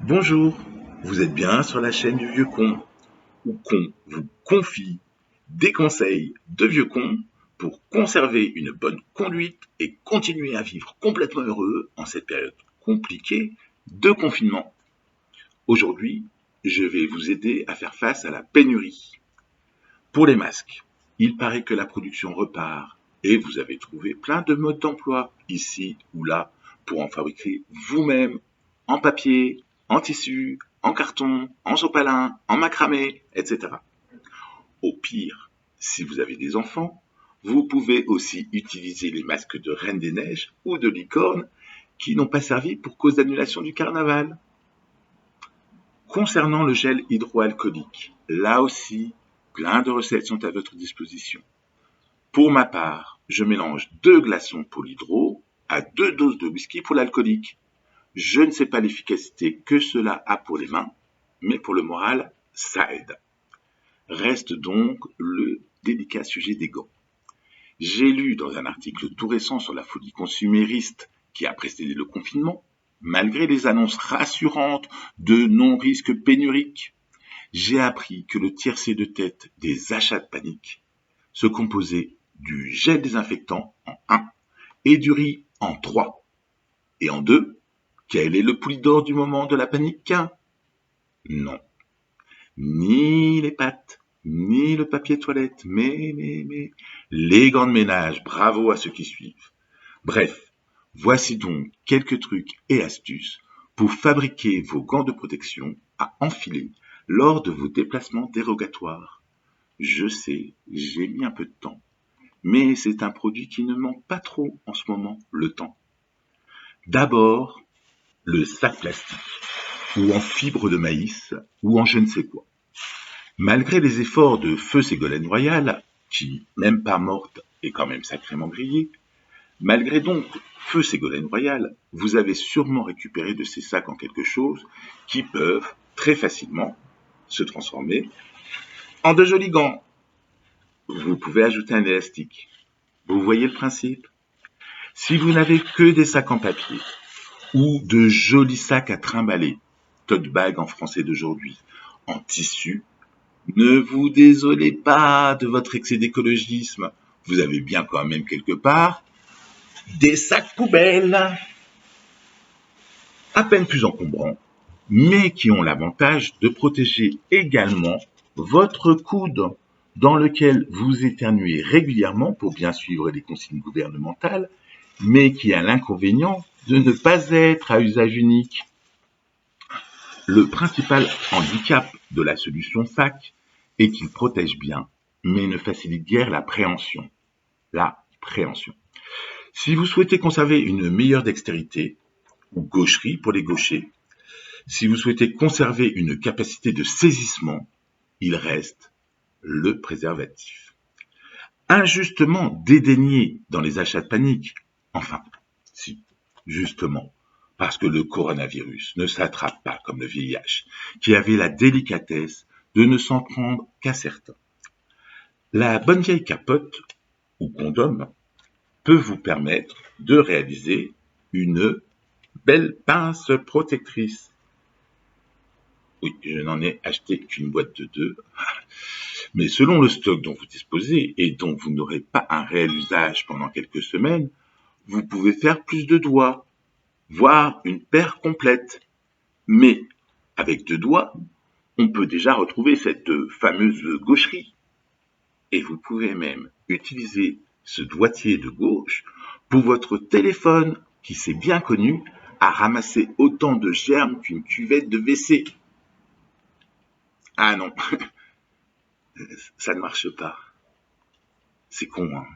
Bonjour, vous êtes bien sur la chaîne du Vieux Con, où Con vous confie des conseils de vieux con pour conserver une bonne conduite et continuer à vivre complètement heureux en cette période compliquée de confinement. Aujourd'hui, je vais vous aider à faire face à la pénurie. Pour les masques, il paraît que la production repart et vous avez trouvé plein de modes d'emploi ici ou là pour en fabriquer vous-même en papier, en tissu, en carton, en sopalin, en macramé, etc. Au pire, si vous avez des enfants, vous pouvez aussi utiliser les masques de Reine des Neiges ou de Licorne qui n'ont pas servi pour cause d'annulation du carnaval. Concernant le gel hydroalcoolique, là aussi, plein de recettes sont à votre disposition. Pour ma part, je mélange 2 glaçons pour l'hydro à 2 doses de whisky pour l'alcoolique. Je ne sais pas l'efficacité que cela a pour les mains, mais pour le moral, ça aide. Reste donc le délicat sujet des gants. J'ai lu dans un article tout récent sur la folie consumériste qui a précédé le confinement, malgré les annonces rassurantes de non-risque pénurique, j'ai appris que le tiercé de tête des achats de panique se composait du gel désinfectant en 1 et du riz en 3. Et en 2, quel est le pouls d'or du moment de la panique? Non, ni les pâtes, ni le papier toilette, mais, les gants de ménage, bravo à ceux qui suivent. Bref, voici donc quelques trucs et astuces pour fabriquer vos gants de protection à enfiler lors de vos déplacements dérogatoires. Je sais, j'ai mis un peu de temps, mais c'est un produit qui ne manque pas trop en ce moment, le temps. D'abord, le sac plastique, ou en fibre de maïs, ou en je ne sais quoi. Malgré les efforts de Feu Ségolène Royal, qui, même pas morte, est quand même sacrément grillée, malgré donc Feu Ségolène Royal, vous avez sûrement récupéré de ces sacs en quelque chose qui peuvent très facilement se transformer en de jolis gants. Vous pouvez ajouter un élastique. Vous voyez le principe? Si vous n'avez que des sacs en papier ou de jolis sacs à trimballer, tote bag en français d'aujourd'hui, en tissu, ne vous désolez pas de votre excès d'écologisme. Vous avez bien quand même quelque part des sacs poubelles, à peine plus encombrants, mais qui ont l'avantage de protéger également votre coude dans lequel vous éternuez régulièrement pour bien suivre les consignes gouvernementales, mais qui a l'inconvénient de ne pas être à usage unique. Le principal handicap de la solution sac est qu'il protège bien, mais ne facilite guère la préhension. Si vous souhaitez conserver une meilleure dextérité, ou gaucherie pour les gauchers, si vous souhaitez conserver une capacité de saisissement, il reste le préservatif. Injustement dédaigné dans les achats de panique, enfin, si, justement, parce que le coronavirus ne s'attrape pas comme le VIH, qui avait la délicatesse de ne s'en prendre qu'à certains. La bonne vieille capote, ou condom, peut vous permettre de réaliser une belle pince protectrice. Oui, je n'en ai acheté qu'une boîte de 2, mais selon le stock dont vous disposez et dont vous n'aurez pas un réel usage pendant quelques semaines, vous pouvez faire plus de doigts, voire une paire complète. Mais avec 2 doigts, on peut déjà retrouver cette fameuse gaucherie. Et vous pouvez même utiliser ce doigtier de gauche pour votre téléphone, qui s'est bien connu à ramasser autant de germes qu'une cuvette de WC. Ah non, ça ne marche pas. C'est con, hein.